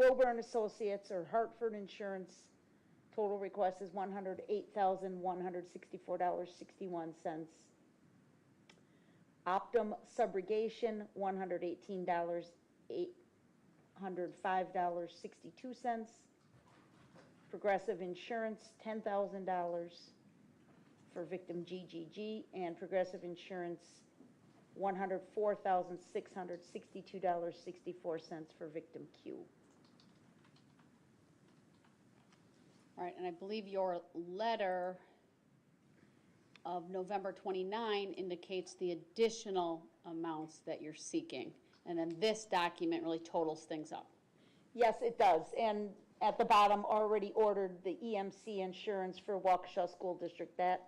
Wilbur & Associates or Hartford Insurance, total request is $108,164.61. Optum Subrogation, $118, $805.62. Progressive Insurance, $10,000 for victim GGG, and Progressive Insurance, $104,662.64 for victim Q. All right, and I believe your letter of November 29 indicates the additional amounts that you're seeking. And then this document really totals things up. Yes, it does. And at the bottom, already ordered the EMC insurance for Waukesha School District. That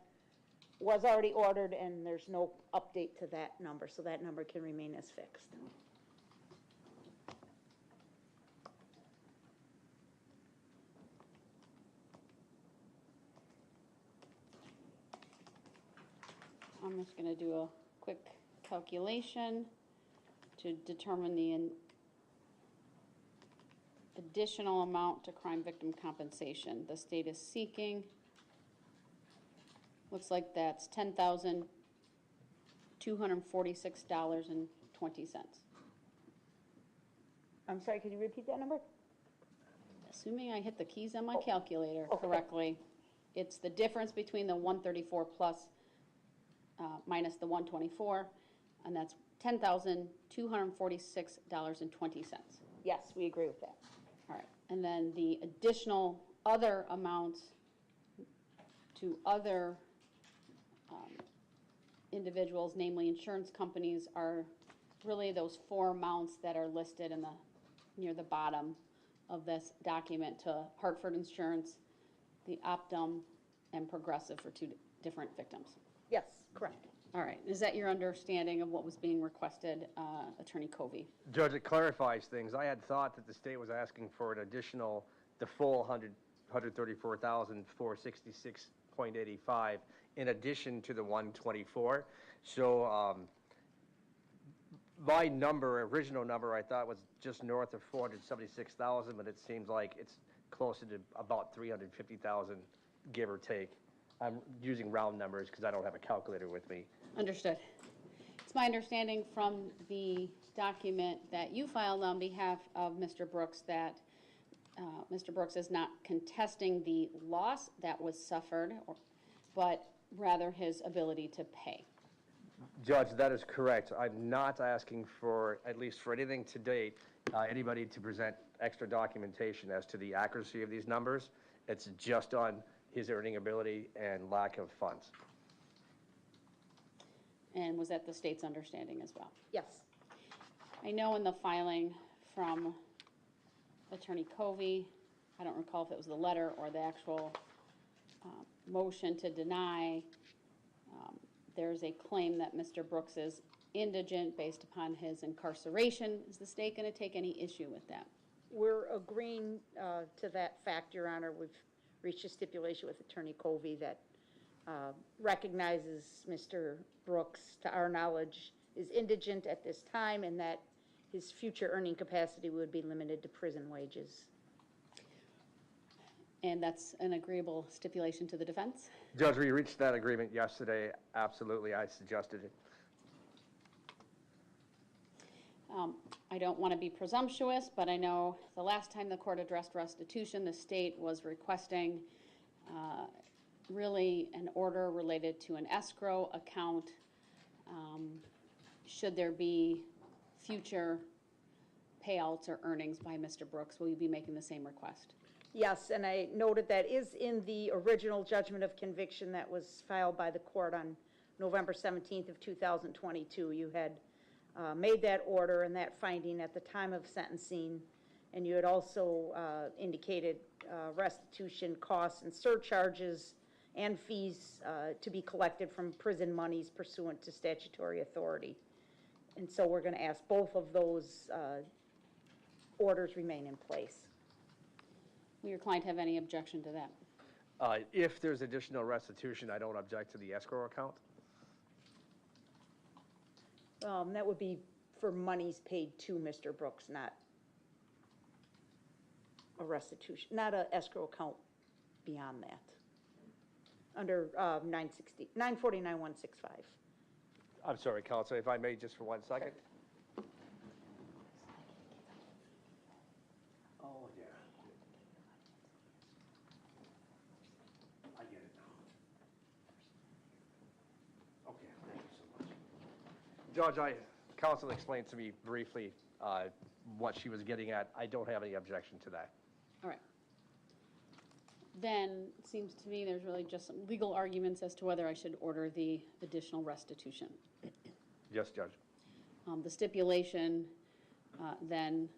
was already ordered, and there's no update to that number, so that number can remain as fixed. I'm just going to do a quick calculation to determine the additional amount to crime victim compensation the state is seeking. Looks like that's $10,246.20. I'm sorry, can you repeat that number? Assuming I hit the keys on my calculator correctly, it's the difference between the 134 plus minus the 124, and that's $10,246.20. Yes, we agree with that. All right, and then the additional other amounts to other individuals, namely insurance companies, are really those four amounts that are listed in near the bottom of this document to Hartford Insurance, the Optum, and Progressive for two different victims. Yes, correct. All right. Is that your understanding of what was being requested, Attorney Covey? Judge, it clarifies things. I had thought that the state was asking for an additional, the full $134,466.85 in addition to the 124. So my number, original number, I thought was just north of 476,000, but it seems like it's closer to about 350,000, give or take. I'm using round numbers because I don't have a calculator with me. Understood. It's my understanding from the document that you filed on behalf of Mr. Brooks that Mr. Brooks is not contesting the loss that was suffered, but rather his ability to pay. Judge, that is correct. I'm not asking for, at least for anything to date, anybody to present extra documentation as to the accuracy of these numbers. It's just on his earning ability and lack of funds. And was that the state's understanding as well? Yes. I know in the filing from Attorney Covey, I don't recall if it was the letter or the actual motion to deny, there's a claim that Mr. Brooks is indigent based upon his incarceration. Is the state going to take any issue with that? We're agreeing to that fact, Your Honor. We've reached a stipulation with Attorney Covey that recognizes Mr. Brooks, to our knowledge, is indigent at this time and that his future earning capacity would be limited to prison wages. And that's an agreeable stipulation to the defense? Judge, we reached that agreement yesterday. Absolutely, I suggested it. I don't want to be presumptuous, but I know the last time the court addressed restitution, the state was requesting really an order related to an escrow account. Should there be future payouts or earnings by Mr. Brooks, will you be making the same request? Yes, and I noted that is in the original judgment of conviction that was filed by the court on November 17th of 2022. You had made that order and that finding at the time of sentencing, and you had also indicated restitution costs and surcharges and fees to be collected from prison monies pursuant to statutory authority. And so we're going to ask both of those orders remain in place. Will your client have any objection to that? If there's additional restitution, I don't object to the escrow account. That would be for monies paid to Mr. Brooks, not. a restitution, not a escrow account beyond that, under 949-165. I'm sorry, Counselor, if I may, just for 1 second. Oh, yeah. I get it now. Okay, thank you so much. Judge, Counsel explained to me briefly what she was getting at. I don't have any objection to that. All right. Then, it seems to me there's really just some legal arguments as to whether I should order the additional restitution. Yes, Judge. The stipulation then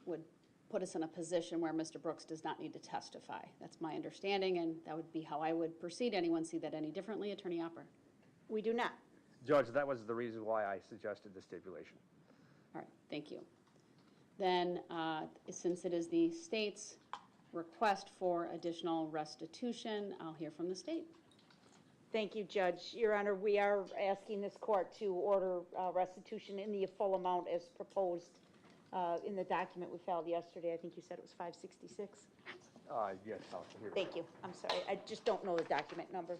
would put us in a position where Mr. Brooks does not need to testify. That's my understanding, and that would be how I would proceed. Anyone see that any differently? Attorney Opper? We do not. Judge, that was the reason why I suggested the stipulation. All right, thank you. Then, since it is the state's request for additional restitution, I'll hear from the state. Thank you, Judge. Your Honor, we are asking this court to order restitution in the full amount as proposed in the document we filed yesterday. I think you said it was 566. Yes, Counsel, here. Thank you. I'm sorry. I just don't know the document number.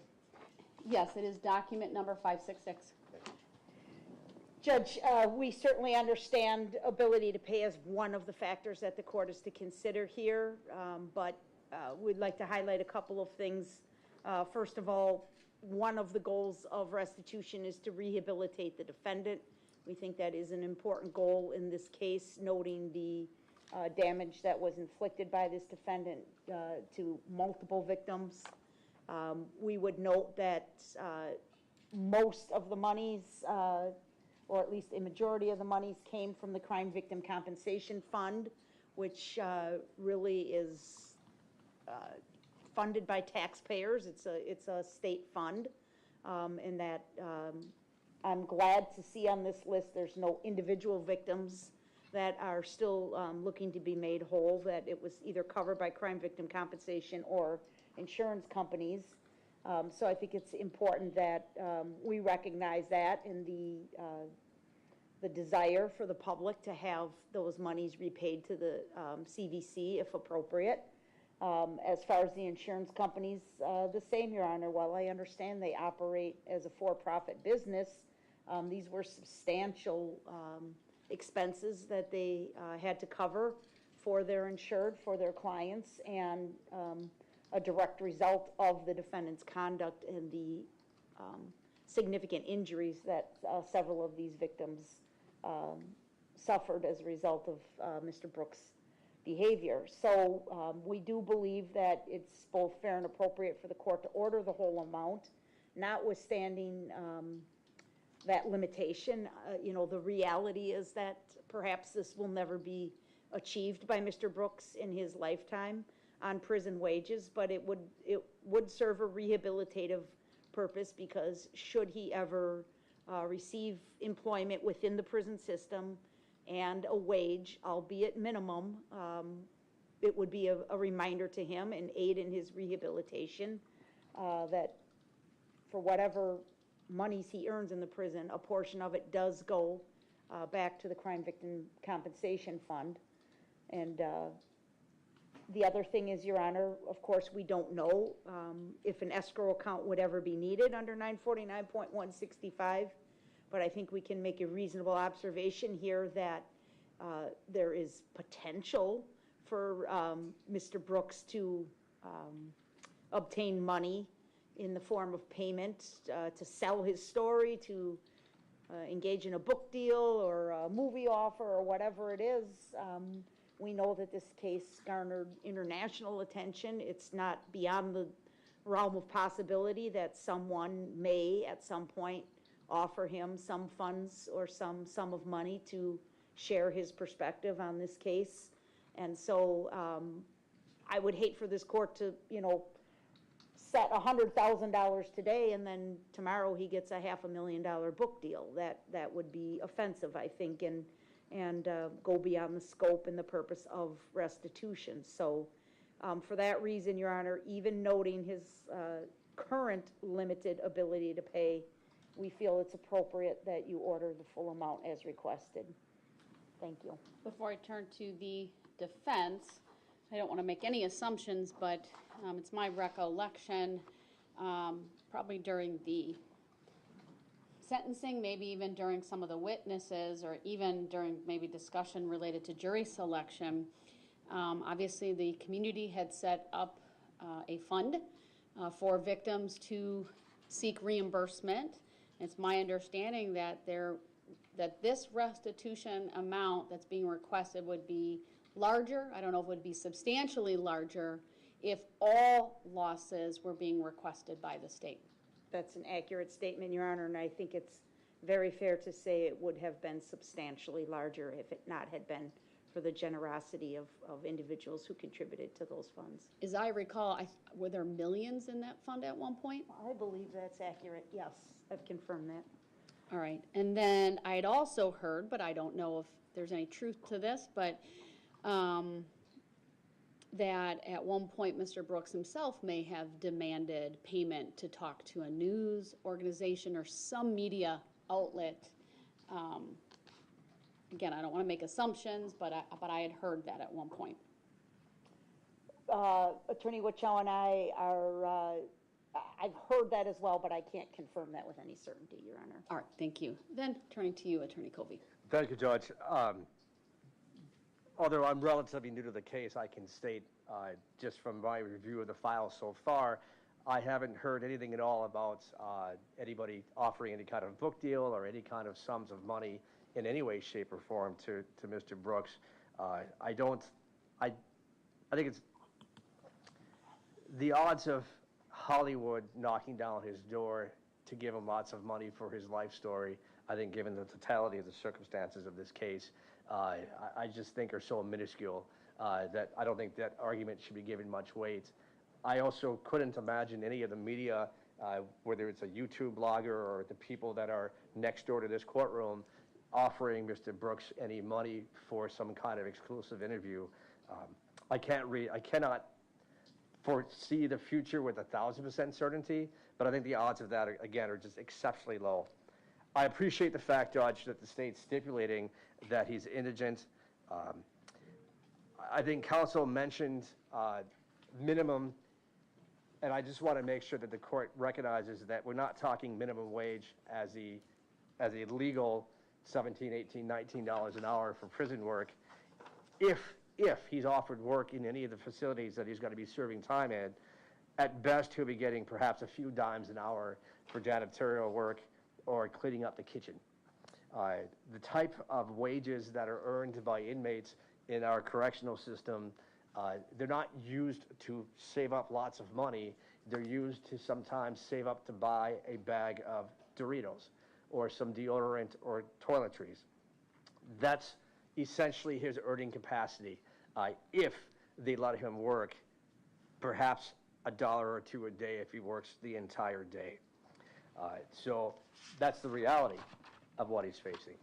Yes, it is document number 566. Judge, we certainly understand ability to pay as one of the factors that the court is to consider here, but we'd like to highlight a couple of things. First of all, one of the goals of restitution is to rehabilitate the defendant. We think that is an important goal in this case, noting the damage that was inflicted by this defendant to multiple victims. We would note that most of the monies, or at least a majority of the monies, came from the Crime Victim Compensation Fund, which really is funded by taxpayers. It's a state fund, and that I'm glad to see on this list there's no individual victims that are still looking to be made whole, that it was either covered by Crime Victim Compensation or insurance companies. So I think it's important that we recognize that, and the desire for the public to have those monies repaid to the CVC if appropriate. As far as the insurance companies, the same, Your Honor. While I understand they operate as a for-profit business, these were substantial expenses that they had to cover for their insured, for their clients, and a direct result of the defendant's conduct and the significant injuries that several of these victims suffered as a result of Mr. Brooks' behavior. So we do believe that it's both fair and appropriate for the court to order the whole amount, notwithstanding that limitation. The reality is that perhaps this will never be achieved by Mr. Brooks in his lifetime on prison wages, but it would serve a rehabilitative purpose, because should he ever receive employment within the prison system and a wage, albeit minimum, it would be a reminder to him and aid in his rehabilitation that for whatever monies he earns in the prison, a portion of it does go back to the Crime Victim Compensation Fund. And the other thing is, Your Honor, of course, we don't know if an escrow account would ever be needed under 949.165, but I think we can make a reasonable observation here that there is potential for Mr. Brooks to obtain money in the form of payment to sell his story, to engage in a book deal or a movie offer or whatever it is. We know that this case garnered international attention. It's not beyond the realm of possibility that someone may at some point offer him some funds or some sum of money to share his perspective on this case. And so I would hate for this court to, set $100,000 today and then tomorrow he gets a $500,000 book deal. That would be offensive, I think, and go beyond the scope and the purpose of restitution. So for that reason, Your Honor, even noting his current limited ability to pay, we feel it's appropriate that you order the full amount as requested. Thank you. Before I turn to the defense, I don't want to make any assumptions, but it's my recollection, probably during the sentencing, maybe even during some of the witnesses, or even during maybe discussion related to jury selection, obviously the community had set up a fund for victims to seek reimbursement. It's my understanding that this restitution amount that's being requested would be larger. I don't know if it would be substantially larger if all losses were being requested by the state. That's an accurate statement, Your Honor, and I think it's very fair to say it would have been substantially larger if it not had been for the generosity of individuals who contributed to those funds. As I recall, were there millions in that fund at one point? I believe that's accurate, yes. I've confirmed that. All right, and then I'd also heard, but I don't know if there's any truth to this, but that at one point Mr. Brooks himself may have demanded payment to talk to a news organization or some media outlet. Again, I don't want to make assumptions, but I had heard that at one point. Attorney Wichow and I are, I've heard that as well, but I can't confirm that with any certainty, Your Honor. All right, thank you. Then turning to you, Attorney Covey. Thank you, Judge. Although I'm relatively new to the case, I can state, just from my review of the file so far, I haven't heard anything at all about anybody offering any kind of book deal or any kind of sums of money in any way, shape, or form to Mr. Brooks. I think it's the odds of Hollywood knocking down his door to give him lots of money for his life story, I think given the totality of the circumstances of this case, I just think are so minuscule that I don't think that argument should be given much weight. I also couldn't imagine any of the media, whether it's a YouTube blogger or the people that are next door to this courtroom, offering Mr. Brooks any money for some kind of exclusive interview. I cannot foresee the future with 1,000% certainty, but I think the odds of that, again, are just exceptionally low. I appreciate the fact, Judge, that the state's stipulating that he's indigent. I think counsel mentioned minimum, and I just want to make sure that the court recognizes that we're not talking minimum wage as a legal $17, $18, $19 an hour for prison work. If he's offered work in any of the facilities that he's going to be serving time in, at best he'll be getting perhaps a few dimes an hour for janitorial work or cleaning up the kitchen. The type of wages that are earned by inmates in our correctional system, they're not used to save up lots of money. They're used to sometimes save up to buy a bag of Doritos or some deodorant or toiletries. That's essentially his earning capacity. If they let him work perhaps $1 or $2 a day if he works the entire day. So that's the reality of what he's facing.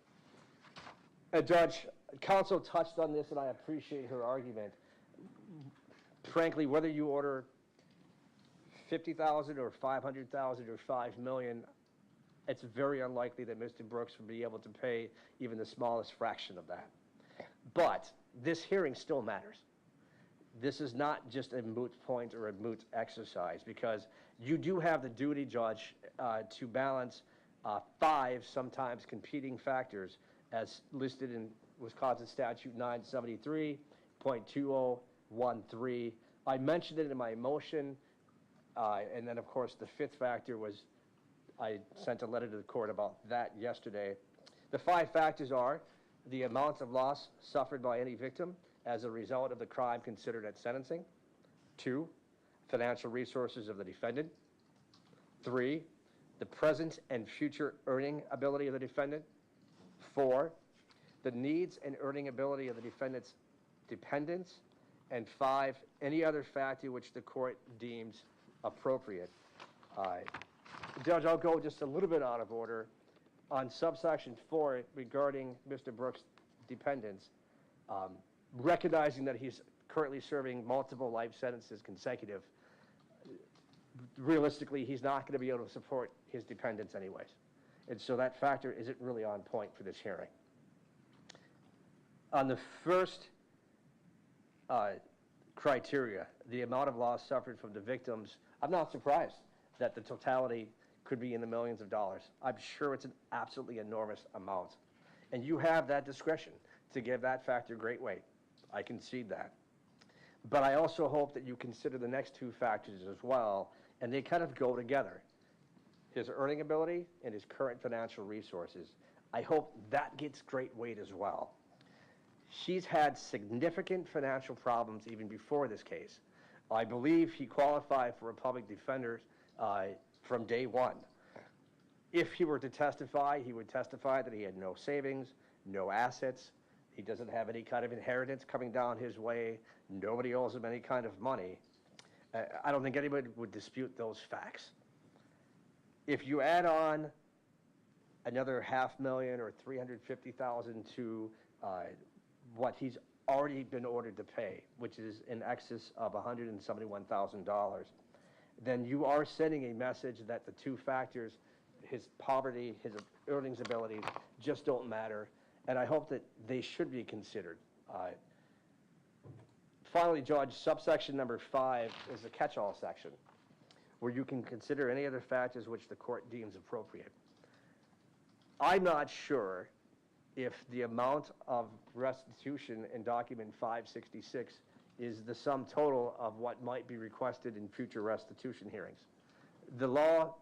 Judge, counsel touched on this, and I appreciate her argument. Frankly, whether you order $50,000 or $500,000 or $5 million, it's very unlikely that Mr. Brooks would be able to pay even the smallest fraction of that. But this hearing still matters. This is not just a moot point or a moot exercise, because you do have the duty, Judge, to balance 5 sometimes competing factors as listed in Wisconsin Statute 973.2013. I mentioned it in my motion, and then of course the 5th factor was I sent a letter to the court about that yesterday. The 5 factors are the amount of loss suffered by any victim as a result of the crime considered at sentencing. 2, financial resources of the defendant. 3, the present and future earning ability of the defendant. 4, the needs and earning ability of the defendant's dependents. And 5, any other factor which the court deems appropriate. Judge, I'll go just a little bit out of order. On subsection 4 regarding Mr. Brooks' dependents, recognizing that he's currently serving multiple life sentences consecutive, realistically, he's not going to be able to support his dependents anyways. And so that factor isn't really on point for this hearing. On the first criteria, the amount of loss suffered from the victims, I'm not surprised that the totality could be in the millions of dollars. I'm sure it's an absolutely enormous amount. And you have that discretion to give that factor great weight. I concede that. But I also hope that you consider the next two factors as well, and they kind of go together. His earning ability and his current financial resources. I hope that gets great weight as well. She's had significant financial problems even before this case. I believe he qualified for a public defender from day one. If he were to testify, he would testify that he had no savings, no assets, he doesn't have any kind of inheritance coming down his way, nobody owes him any kind of money. I don't think anybody would dispute those facts. If you add on another $500,000 or $350,000 to what he's already been ordered to pay, which is in excess of $171,000, then you are sending a message that the two factors, his poverty, his earnings abilities, just don't matter. And I hope that they should be considered. Finally, Judge, subsection number 5 is the catch-all section, where you can consider any other factors which the court deems appropriate. I'm not sure if the amount of restitution in document 566 is the sum total of what might be requested in future restitution hearings. The law,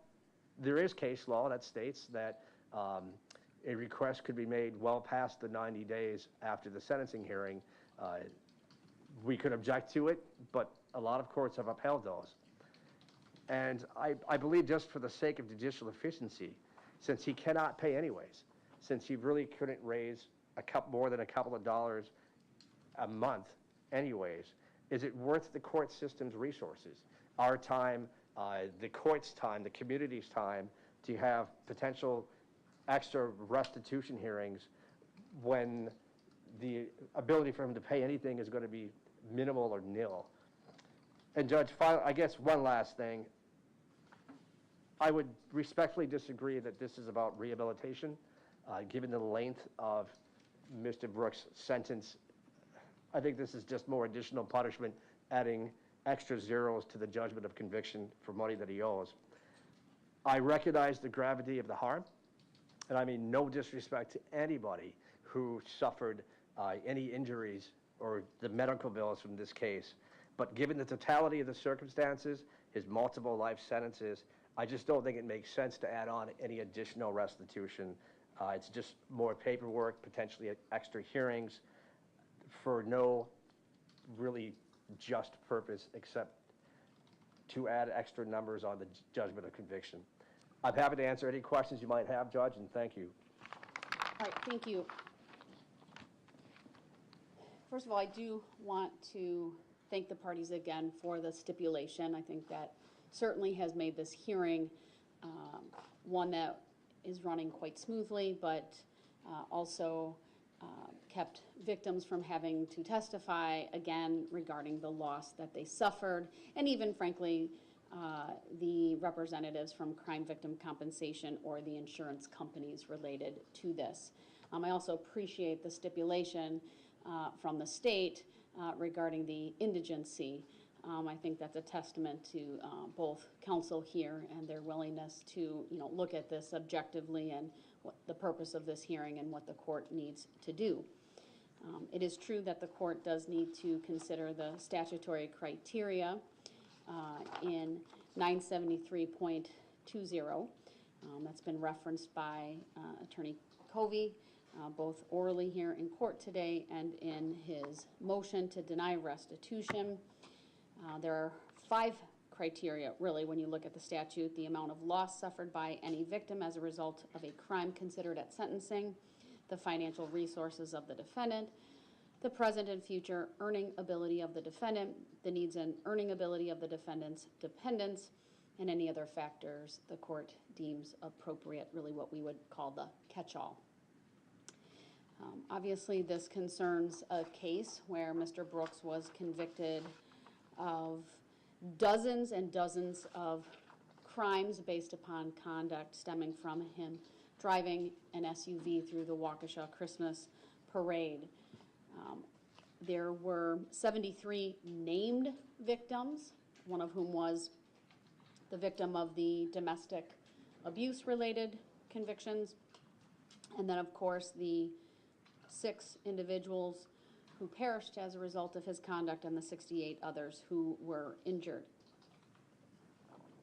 there is case law that states that a request could be made well past the 90 days after the sentencing hearing. We could object to it, but a lot of courts have upheld those. And I believe just for the sake of judicial efficiency, since he cannot pay anyways, since he really couldn't raise more than a couple of dollars a month anyways, is it worth the court system's resources, our time, the court's time, the community's time, to have potential extra restitution hearings when the ability for him to pay anything is going to be minimal or nil? And Judge, I guess one last thing. I would respectfully disagree that this is about rehabilitation. Given the length of Mr. Brooks' sentence, I think this is just more additional punishment, adding extra zeros to the judgment of conviction for money that he owes. I recognize the gravity of the harm, and I mean no disrespect to anybody who suffered any injuries or the medical bills from this case. But given the totality of the circumstances, his multiple life sentences, I just don't think it makes sense to add on any additional restitution. It's just more paperwork, potentially extra hearings for no really just purpose except to add extra numbers on the judgment of conviction. I'm happy to answer any questions you might have, Judge, and thank you. All right, thank you. First of all, I do want to thank the parties again for the stipulation. I think that certainly has made this hearing one that is running quite smoothly, but also kept victims from having to testify again regarding the loss that they suffered, and even frankly the representatives from crime victim compensation or the insurance companies related to this. I also appreciate the stipulation from the state regarding the indigency. I think that's a testament to both counsel here and their willingness to, look at this objectively and what the purpose of this hearing and what the court needs to do. It is true that the court does need to consider the statutory criteria in 973.20. That's been referenced by Attorney Covey, both orally here in court today and in his motion to deny restitution. There are 5 criteria, really, when you look at the statute: the amount of loss suffered by any victim as a result of a crime considered at sentencing, the financial resources of the defendant, the present and future earning ability of the defendant, the needs and earning ability of the defendant's dependents, and any other factors the court deems appropriate, really what we would call the catch-all. Obviously, this concerns a case where Mr. Brooks was convicted of dozens and dozens of crimes based upon conduct stemming from him driving an SUV through the Waukesha Christmas parade. There were 73 named victims, one of whom was the victim of the domestic abuse-related convictions. And then, of course, the 6 individuals who perished as a result of his conduct and the 68 others who were injured.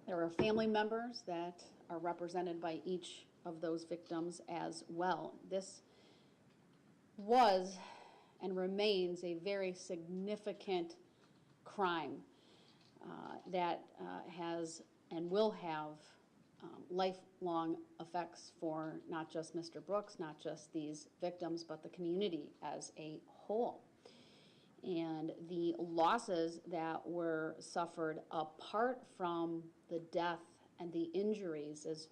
There are family members that are represented by each of those victims as well. This was and remains a very significant crime that has and will have lifelong effects for not just Mr. Brooks, not just these victims, but the community as a whole. And the losses that were suffered apart from the death and the injuries is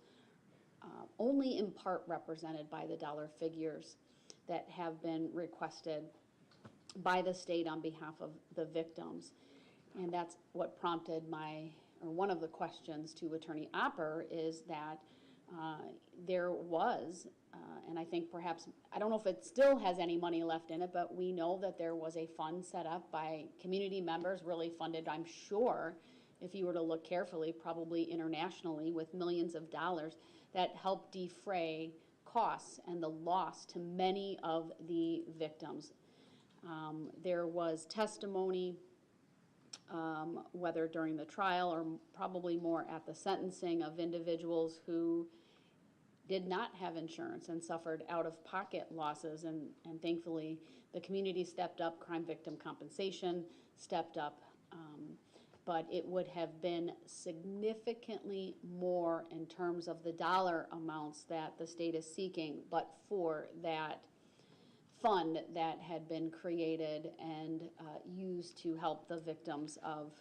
only in part represented by the dollar figures that have been requested by the state on behalf of the victims. And that's what prompted one of the questions to Attorney Opper is that there was, and I think perhaps, I don't know if it still has any money left in it, but we know that there was a fund set up by community members, really funded, I'm sure, if you were to look carefully, probably internationally, with millions of dollars that helped defray costs and the loss to many of the victims. There was testimony, whether during the trial or probably more at the sentencing, of individuals who did not have insurance and suffered out-of-pocket losses, and thankfully the community stepped up, crime victim compensation stepped up, but it would have been significantly more in terms of the dollar amounts that the state is seeking, but for that fund that had been created and used to help the victims of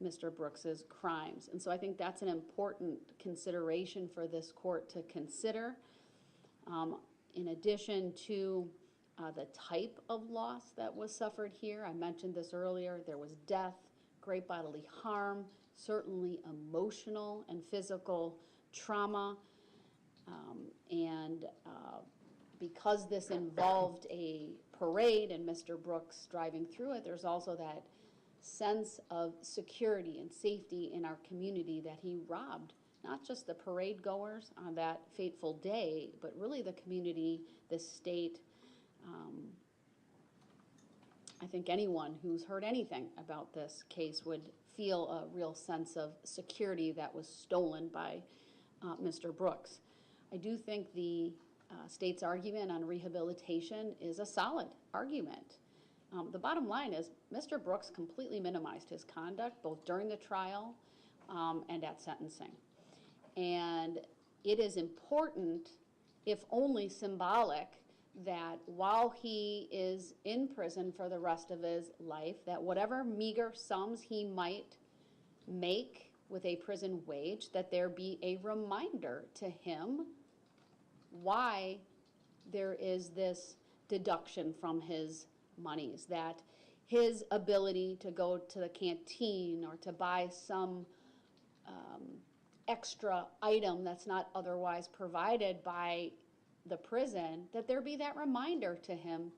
Mr. Brooks's crimes. And so I think that's an important consideration for this court to consider. In addition to the type of loss that was suffered here, I mentioned this earlier, there was death, great bodily harm, certainly emotional and physical trauma, and because this involved a parade and Mr. Brooks driving through it, there's also that sense of security and safety in our community that he robbed not just the parade goers on that fateful day, but really the community, the state. I think anyone who's heard anything about this case would feel a real sense of security that was stolen by Mr. Brooks. I do think the state's argument on rehabilitation is a solid argument. The bottom line is Mr. Brooks completely minimized his conduct both during the trial and at sentencing. And it is important, if only symbolic, that while he is in prison for the rest of his life, that whatever meager sums he might make with a prison wage, that there be a reminder to him why there is this deduction from his monies, that his ability to go to the canteen or to buy some extra item that's not otherwise provided by the prison, that there be that reminder to him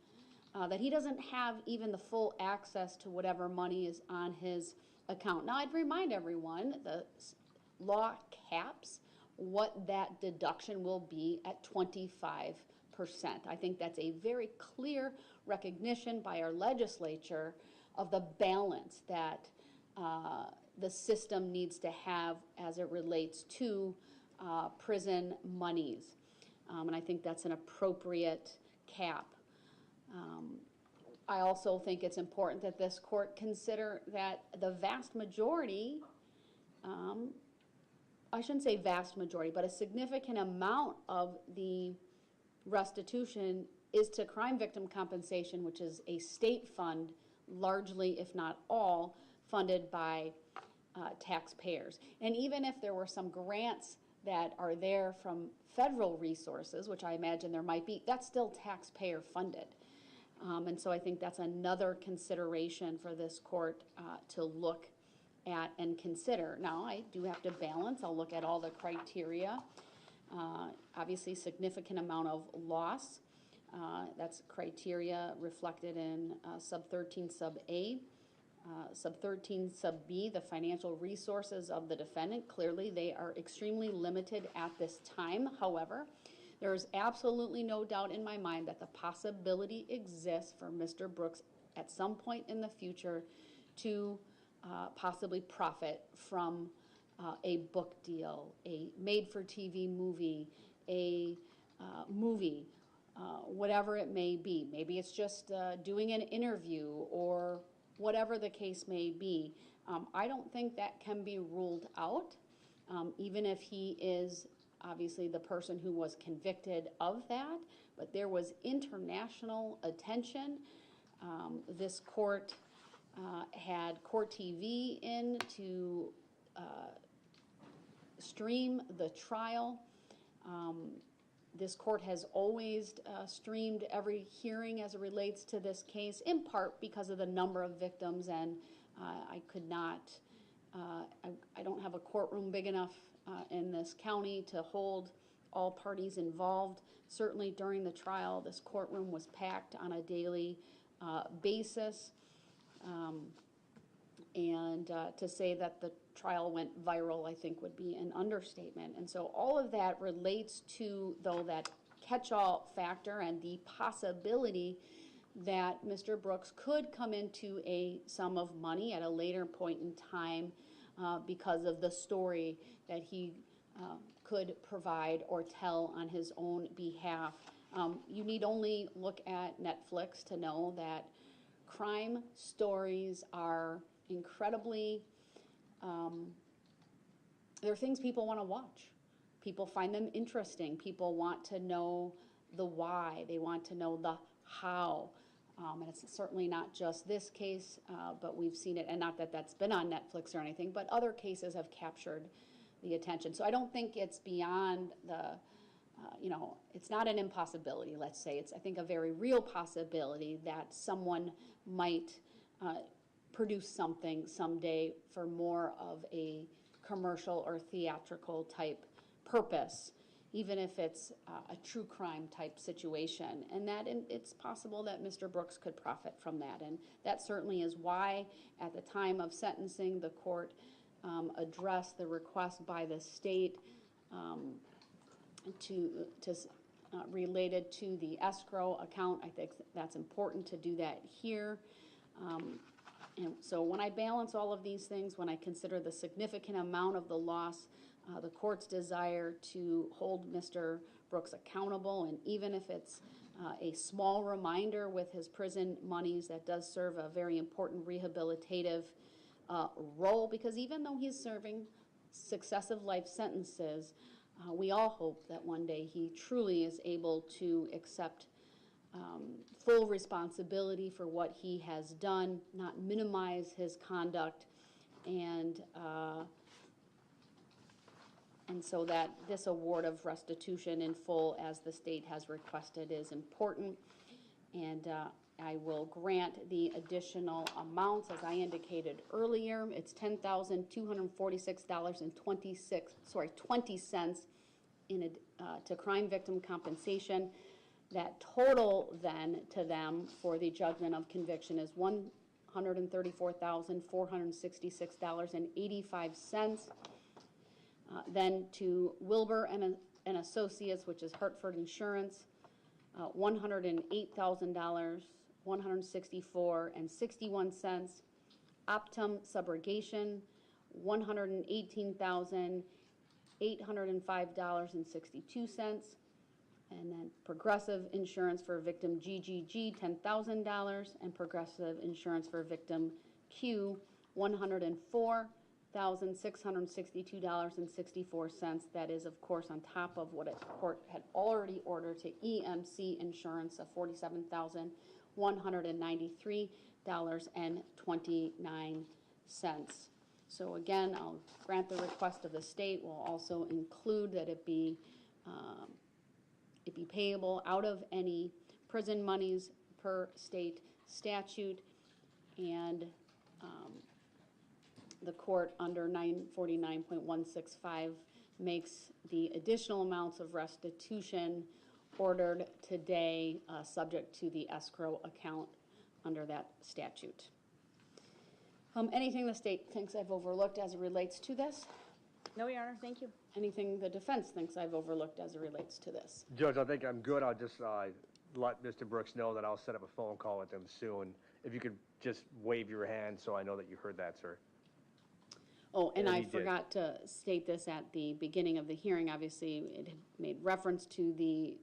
that he doesn't have even the full access to whatever money is on his account. Now, I'd remind everyone, the law caps what that deduction will be at 25%. I think that's a very clear recognition by our legislature of the balance that the system needs to have as it relates to prison monies. And I think that's an appropriate cap. I also think it's important that this court consider that the vast majority, I shouldn't say vast majority, but a significant amount of the restitution is to crime victim compensation, which is a state fund, largely, if not all, funded by taxpayers. And even if there were some grants that are there from federal resources, which I imagine there might be, that's still taxpayer funded. And so I think that's another consideration for this court to look at and consider. Now, I do have to balance. I'll look at all the criteria. Obviously, significant amount of loss. That's criteria reflected in sub 13 sub A. Sub 13 sub B, the financial resources of the defendant. Clearly, they are extremely limited at this time. However, there is absolutely no doubt in my mind that the possibility exists for Mr. Brooks at some point in the future to possibly profit from a book deal, a made-for-TV movie, a movie, whatever it may be. Maybe it's just doing an interview or whatever the case may be. I don't think that can be ruled out, even if he is obviously the person who was convicted of that, but there was international attention. This court had Court TV in to stream the trial. This court has always streamed every hearing as it relates to this case, in part because of the number of victims, and I could not, I don't have a courtroom big enough in this county to hold all parties involved. Certainly during the trial, this courtroom was packed on a daily basis, and to say that the trial went viral, I think, would be an understatement. And so all of that relates to, though, that catch-all factor and the possibility that Mr. Brooks could come into a sum of money at a later point in time because of the story that he could provide or tell on his own behalf. You need only look at Netflix to know that crime stories are incredibly, they're things people want to watch. People find them interesting. People want to know the why. They want to know the how. And it's certainly not just this case, but we've seen it, and not that that's been on Netflix or anything, but other cases have captured the attention. So I don't think it's beyond the, it's not an impossibility, let's say. It's, I think, a very real possibility that someone might produce something someday for more of a commercial or theatrical type purpose, even if it's a true crime type situation. And that it's possible that Mr. Brooks could profit from that. And that certainly is why, at the time of sentencing, the court addressed the request by the state related to the escrow account. I think that's important to do that here. And so when I balance all of these things, when I consider the significant amount of the loss, the court's desire to hold Mr. Brooks accountable, and even if it's a small reminder with his prison monies, that does serve a very important rehabilitative role, because even though he's serving successive life sentences, we all hope that one day he truly is able to accept full responsibility for what he has done, not minimize his conduct, and so that this award of restitution in full, as the state has requested, is important. And I will grant the additional amounts, as I indicated earlier. It's $10,246.20 to crime victim compensation. That total then to them for the judgment of conviction is $134,466.85. Then to Wilbur and Associates, which is Hartford Insurance, $108,164.61. Optum Subrogation, $118,805.62. And then Progressive Insurance for victim GGG, $10,000, and Progressive Insurance for victim Q, $104,662.64. That is, of course, on top of what the court had already ordered to EMC Insurance of $47,193.29. So again, I'll grant the request of the state. We'll also include that it be payable out of any prison monies per state statute, and the court under 949.165 makes the additional amounts of restitution ordered today, subject to the escrow account under that statute. Anything the state thinks I've overlooked as it relates to this? No, Your Honor, thank you. Anything the defense thinks I've overlooked as it relates to this? Judge, I think I'm good. I'll just let Mr. Brooks know that I'll set up a phone call with him soon. If you could just wave your hand so I know that you heard that, sir. Oh, and Yeah, I he did. forgot to state this at the beginning of the hearing. Obviously, it had made reference to the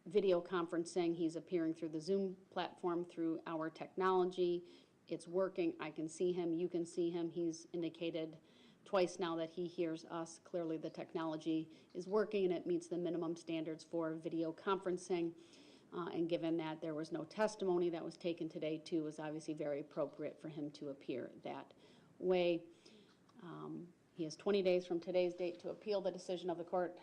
video conferencing. He's appearing through the Zoom platform through our technology. It's working. I can see him. You can see him. He's indicated twice now that he hears us. Clearly, the technology is working and it meets the minimum standards for video conferencing. And given that there was no testimony that was taken today, too, it was obviously very appropriate for him to appear that way. He has 20 days from today's date to appeal the decision of the court.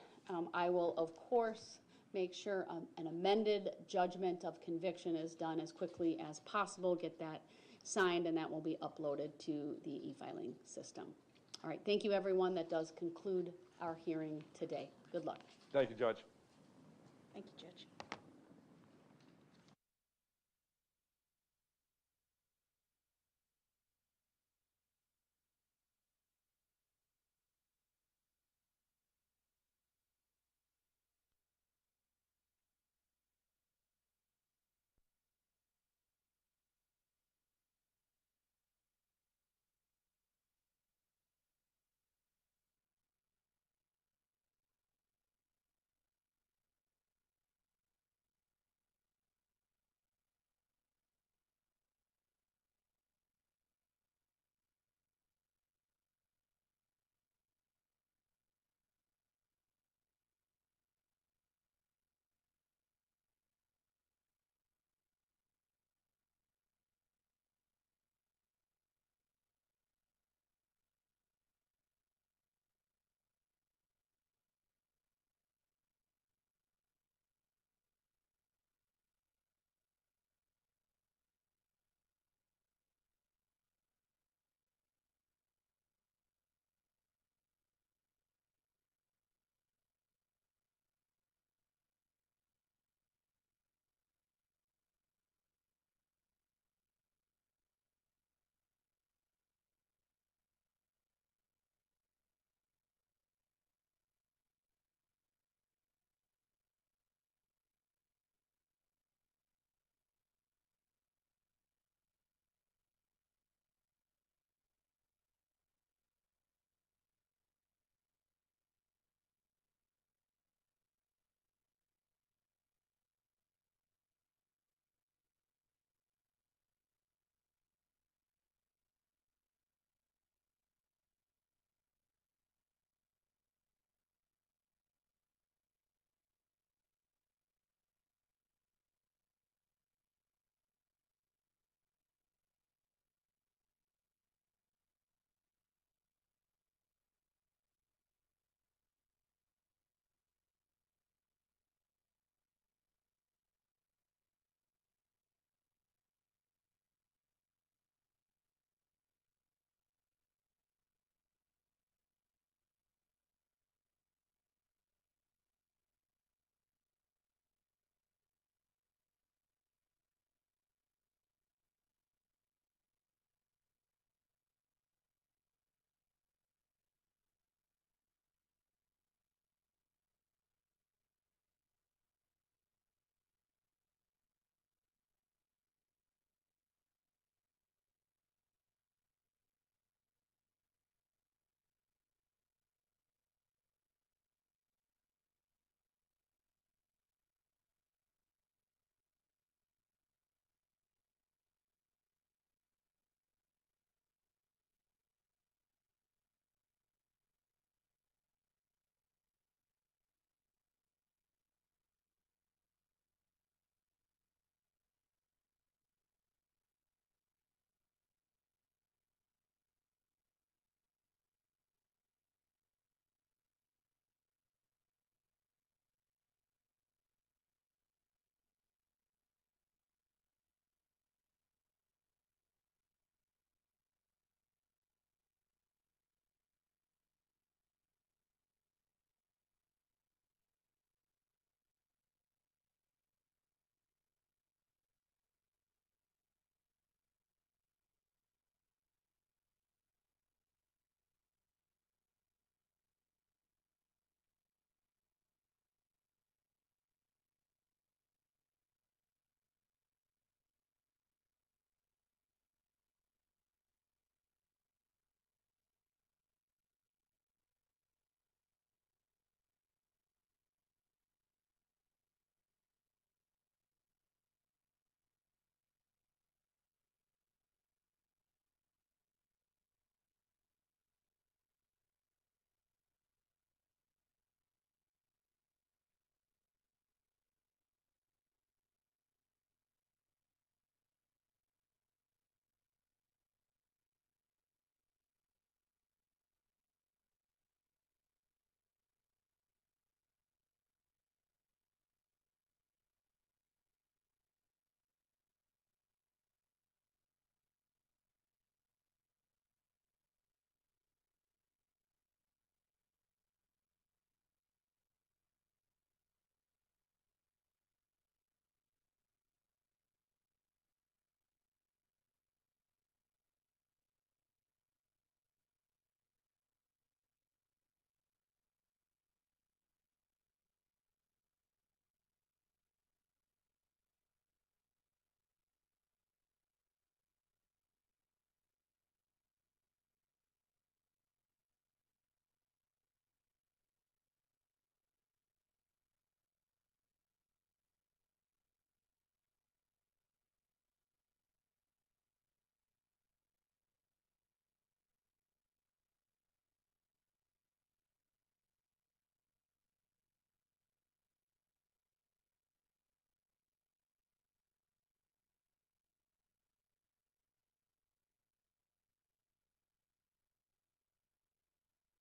I will, of course, make sure an amended judgment of conviction is done as quickly as possible, get that signed, and that will be uploaded to the e-filing system. All right, thank you, everyone. That does conclude our hearing today. Good luck. Thank you, Judge. Thank you, Judge.